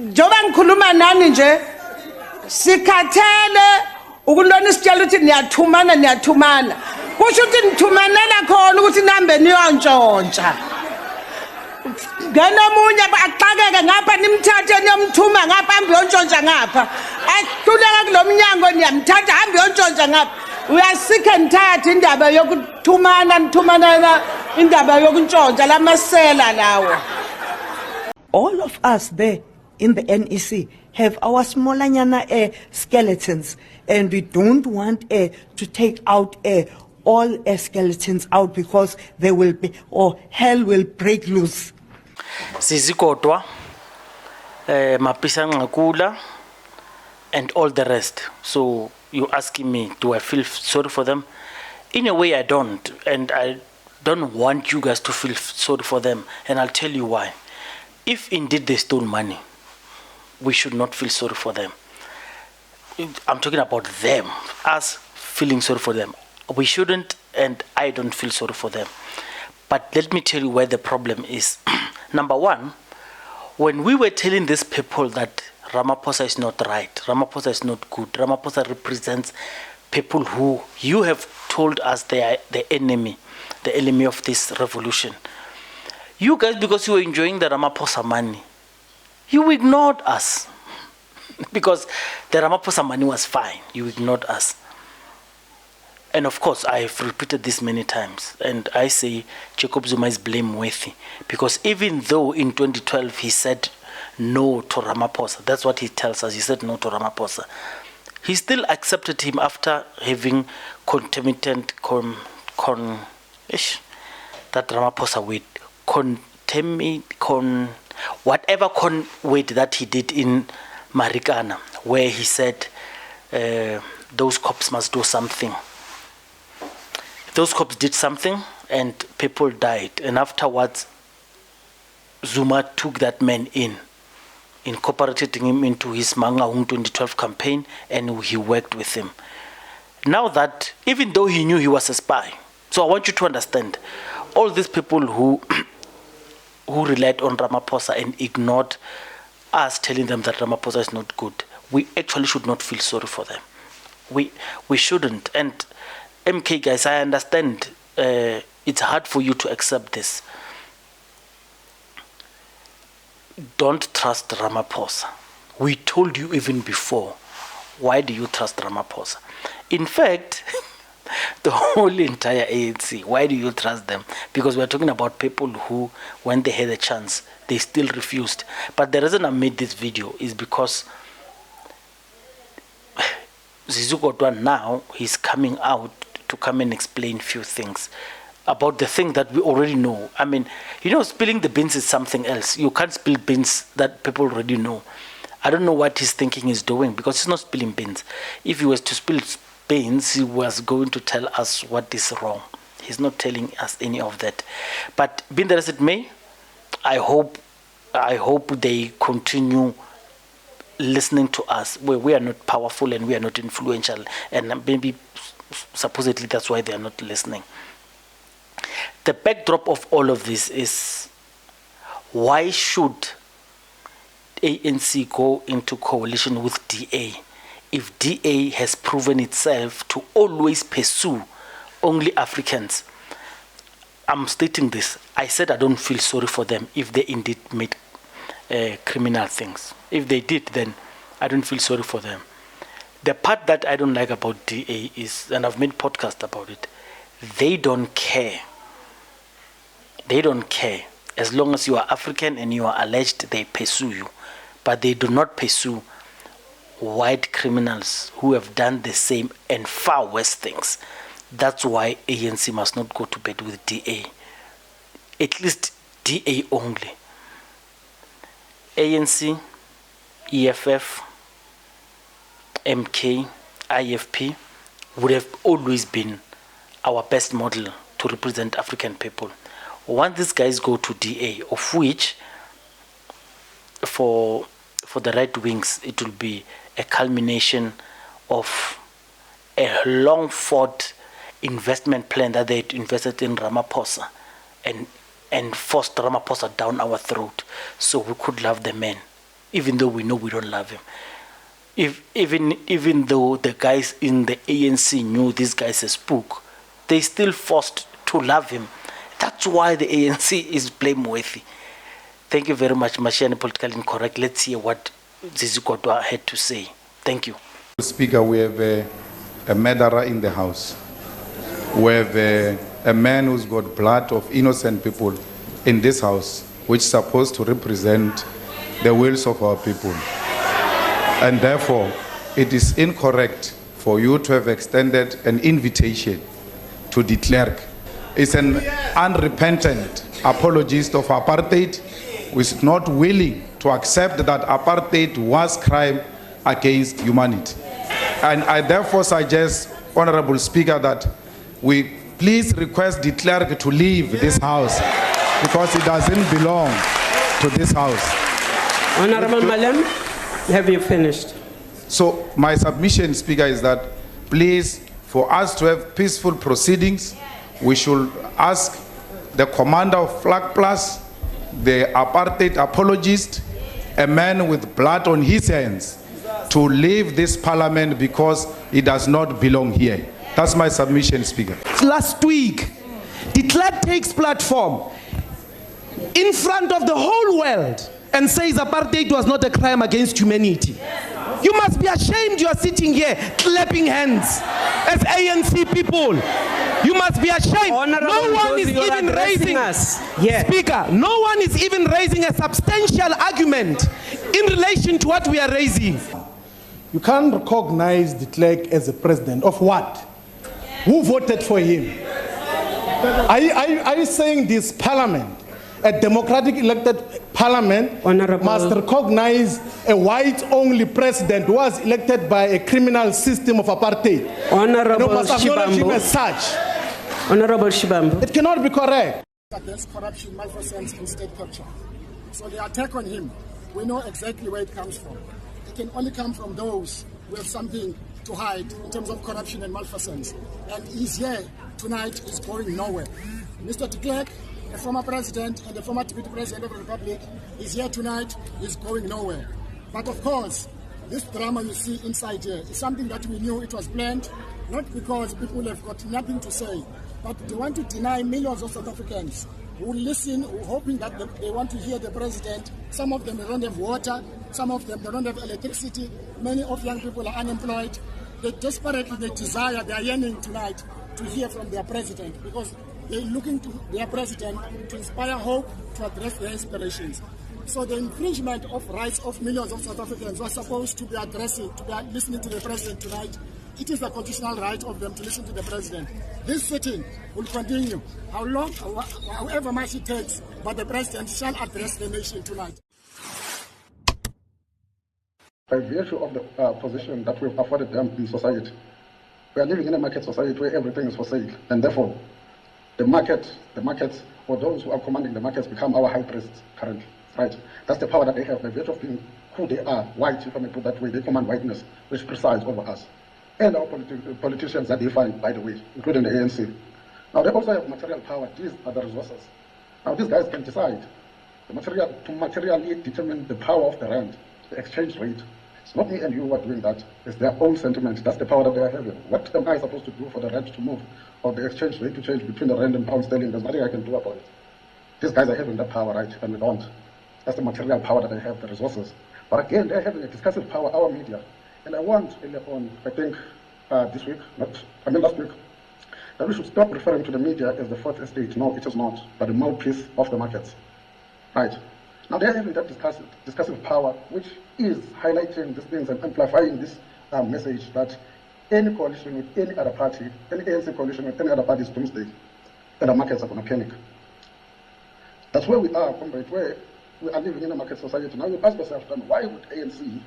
Njoba ngikhuluma nani nje sikhathele ukulona isitshela ukuthi niyathumana kusho ukuthi nithumanela khona ukuthi nihambe niyontshontsha ngenomunye axakeke ngapha nimthathe niyomthuma ngapha hambe yontshontsha ngapha ahluleka kulomnyango niyamthatha hambe yontshontsha ngapha we are sick and tired indaba yokuthumana indaba yokuntshontsha lamasela lawo. All of us there in the NEC have our smallanyana skeletons, and we don't want to take out all skeletons out because they will be, or hell will break loose. Zizi Kodwa, Mapisa Ngakula, and all the rest. So you're asking me, do I feel sorry for them? In a way, I don't, and I don't want you guys to feel sorry for them, and I'll tell you why. If indeed they stole money, we should not feel sorry for them. I'm talking about them, us feeling sorry for them. We shouldn't, and I don't feel sorry for them. But let me tell you where the problem is. Number one, when we were telling these people that Ramaphosa is not right, Ramaphosa is not good, Ramaphosa represents people who you have told us they are the enemy of this revolution. You guys, because you were enjoying the Ramaphosa money, you ignored us. Because the Ramaphosa money was fine, you ignored us. And of course, I've repeated this many times, and I say Jacob Zuma is blameworthy. Because even though in 2012 he said no to Ramaphosa, that's what he tells us, he said no to Ramaphosa. He still accepted him after having concomitant that Ramaphosa with whatever weight that he did in Marikana, where he said those cops must do something. Those cops did something and people died, and afterwards Zuma took that man incorporated him into his Mangaung 2012 campaign, and he worked with him. Now that, even though he knew he was a spy, so I want you to understand, all these people who relied on Ramaphosa and ignored us telling them that Ramaphosa is not good, we actually should not feel sorry for them. We shouldn't. And MK guys, I understand it's hard for you to accept this. Don't trust Ramaphosa. We told you even before. Why do you trust Ramaphosa? In fact, the whole entire ANC, why do you trust them? Because we're talking about people who, when they had a chance, they still refused. But the reason I made this video is because Zizi Kodwa now, he's coming out to come and explain few things about the thing that we already know. I mean, spilling the beans is something else. You can't spill beans that people already know. I don't know what his thinking is doing, because he's not spilling beans. If he was to spill beans, he was going to tell us what is wrong. He's not telling us any of that. But being that as it may, I hope they continue listening to us. We are not powerful and we are not influential, and maybe supposedly that's why they are not listening. The backdrop of all of this is, why should ANC go into coalition with DA if DA has proven itself to always pursue only Africans? I'm stating this. I said I don't feel sorry for them if they indeed made criminal things. If they did, then I don't feel sorry for them. The part that I don't like about DA is, and I've made podcasts about it, they don't care. They don't care. As long as you are African and you are alleged, they pursue you. But they do not pursue white criminals who have done the same and far worse things. That's why ANC must not go to bed with DA. At least DA only. ANC, EFF, MK, IFP would have always been our best model to represent African people. Once these guys go to DA, of which for the right wings it will be a culmination of a long fought investment plan that they invested in Ramaphosa and forced Ramaphosa down our throat so we could love the man. even though we know we don't love him. Even though the guys in the ANC knew this guy's a spook, they still forced to love him. That's why the ANC is blameworthy. Thank you very much, Mashani Politically Incorrect. Let's hear what Zizi Kodwa had to say. Thank you. Speaker, we have a murderer in the house. We have a man who's got blood of innocent people in this house, which is supposed to represent the wills of our people. And therefore, it is incorrect for you to have extended an invitation to de Klerk. It's an unrepentant apologist of apartheid who is not willing to accept that apartheid was crime against humanity. And I therefore suggest, Honorable Speaker, that we please request de Klerk to leave this house because it doesn't belong to this house. Honorable Malem, have you finished? So my submission, Speaker, is that please, for us to have peaceful proceedings, we should ask the commander of Flag Plus, the apartheid apologist, a man with blood on his hands, to leave this parliament because he does not belong here. That's my submission, Speaker. Last week, de Klerk takes platform in front of the whole world and says apartheid was not a crime against humanity. You must be ashamed you are sitting here clapping hands as ANC people. You must be ashamed. Honorable no one is you're even addressing raising, us. Yeah. Speaker, no one is even raising a substantial argument in relation to what we are raising. You can't recognize de Klerk as a president of what? Who voted for him? Are you saying this parliament, a democratic elected parliament, must recognize a white-only president who was elected by a criminal system of apartheid? Honorable And must acknowledge him Shibambu. as such. Honorable Shibambu. It cannot be correct. Against corruption, malfeasance, and state capture. So the attack on him, we know exactly where it comes from. It can only come from those who have something to hide in terms of corruption and malfeasance. And he's here tonight, is going nowhere. Mr. de Klerk, the former president and the former deputy president of the Republic, is here tonight, is going nowhere. But of course, this drama you see inside here is something that we knew it was planned, not because people have got nothing to say, but they want to deny millions of South Africans who listen, who hoping that they want to hear the president. Some of them don't have water, some of them don't have electricity, many of young people are unemployed. They desperately, they desire, they are yearning tonight to hear from their president because they're looking to their president to inspire hope, to address their aspirations. So the infringement of rights of millions of South Africans who are supposed to be addressing, to be listening to the president tonight, it is the constitutional right of them to listen to the president. This sitting will continue, how long, however much it takes, but the president shall address the nation tonight. By virtue of the position that we've afforded them in society, we are living in a market society where everything is for sale, and therefore the markets, or those who are commanding the markets become our high priests currently, right? That's the power that they have by virtue of being who they are, white, if I may put that way. They command whiteness, which presides over us. And our politicians that they find, by the way, including the ANC. Now, they also have material power. These are the resources. Now, these guys can decide to materially determine the power of the rand, the exchange rate. It's not me and you who are doing that. It's their own sentiment. That's the power that they are having. What am I supposed to do for the rand to move, or the exchange rate to change between the rand and pound sterling? There's nothing I can do about it. These guys are having that power, right? And we don't. That's the material power that they have, the resources. But again, they're having a discursive power, our media. And I want, earlier on, I think this week, last week, that we should stop referring to the media as the fourth estate. No, it is not, but the mouthpiece of the markets. Right. Now they're having that discursive power, which is highlighting these things and amplifying this message that any coalition with any other party, any ANC coalition with any other party is doomsday, and the markets are going to panic. That's where we are, comrade, where we are living in a market society. Now you ask yourself, then, why would ANC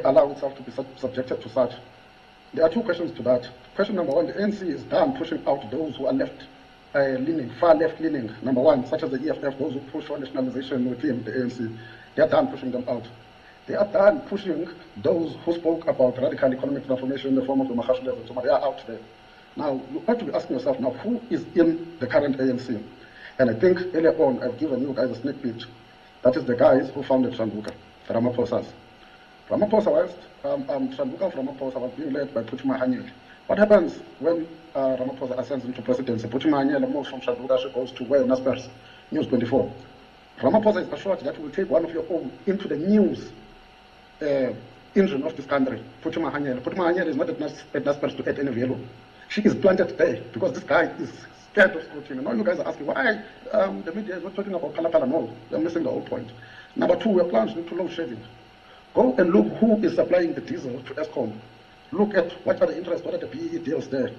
allow itself to be subjected to such? There are two questions to that. Question number one, the ANC is done pushing out those who are left-leaning, far left-leaning. Number one, such as the EFF, those who push for nationalization within the ANC. They are done pushing them out. They are done pushing those who spoke about radical economic transformation in the form of the Mahashulas and Zuma. They are out there. Now, you have to be asking yourself, now, who is in the current ANC? And I think earlier on, I've given you guys a sneak peek. That is the guys who founded Shanduka. the Ramaphosas. Ramaphosa West, Shanduka of Ramaphosa was being led by Puchuma Hanyele. What happens when Ramaphosa ascends into presidency? Puchuma Hanyele moves from Shanduka, she goes to where Naspers, News 24. Ramaphosa is assured that will take one of your own into the news engine of this country, Puchuma Hanyele. Puchuma Hanyele is not at Naspers to add any value. She is planted there because this guy is scared of scrutiny. Now you guys are asking why the media is not talking about Palapala. No, they're missing the whole point. Number two, we're plunged into load shedding. Go and look who is supplying the diesel to Eskom. Look at what are the interests, what are the PE deals there.